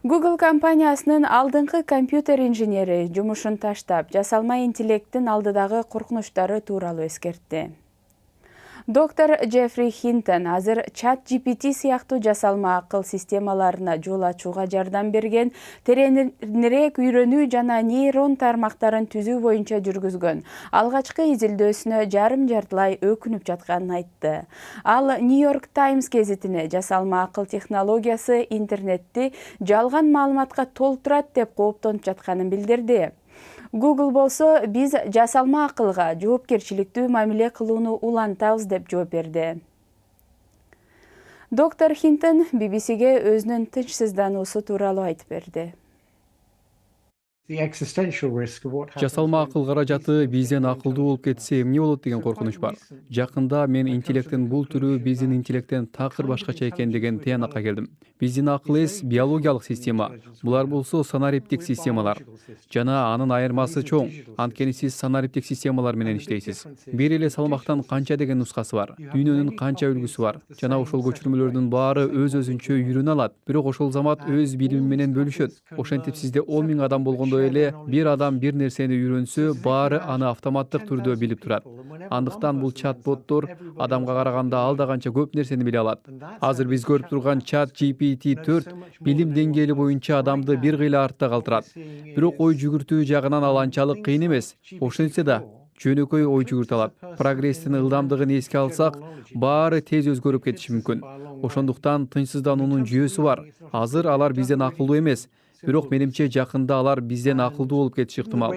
Google компаниясынын алдыңкы компьютер инженери жумушун таштап, жасалма интеллекттин алдыдагы коркунучтары тууралуу эскертти. Доктор Джеффри Хинтон азыр ChatGPT сыяктуу жасалма акыл системаларына жол ачууга жардам берген тереңирээк үйрөнүү жана нейрон тармактарын түзүү боюнча жүргүзгөн алгачкы изилдөөсүнө жарым-жартылай өкүнүп жатканын айтты. Ал Нью-Йорк Таймс гезитине жасалма акыл технологиясы интернетти жалган маалыматка толтурат деп кооптонуп жатканын билдирди. Google болсо биз жасалма акылга жоопкерчиликтүү мамиле кылууну улантабыз деп жооп берди. Доктор Хинтон BBC-ге өзүнүн тынчсыздануусу тууралуу айтып берди. Жасалма акыл каражаты бизден акылдуу болуп кетсе эмне болот деген коркунуч бар. Жакында мен интеллекттин бул түрү биздин интеллекттен такыр башкача экен деген тыянакка келдим. Биздин акыл эс биологиялык система, булар болсо санариптик системалар. Жана анын айырмасы чоң, анткени сиз санариптик системалар менен иштейсиз. Бир эле салмактан канча деген нускасы бар, дүйнөнүн канча үлгүсү бар. Жана ошол көчүрмөлөрдүн баары өз-өзүнчө үйрөнө алат, бирок ошол замат өз билими менен бөлүшөт. Ошентип сизде 10 000 адам болгондо эле бир адам бир нерсени үйрөнсө, баары аны автоматтык түрдө билип турат. Андыктан бул чат-боттор адамга караганда алда канча көп нерсени биле алат. Азыр биз көрүп турган ChatGPT-4 билим деңгээли боюнча адамды бир кыйла артта калтырат. Бирок ой жүгүртүү жагынан ал анчалык кыйын эмес. Ошентсе да жөнөкөй ой жүгүртө алат. Прогресстин ылдамдыгын эске алсак, баары тез өзгөрүп кетиши мүмкүн. Ошондуктан тынчсыздануунун жүйөсү бар. Азыр алар бизден акылдуу эмес. Бирок менимче жакында алар бизден акылдуу болуп кетиши ыктымал.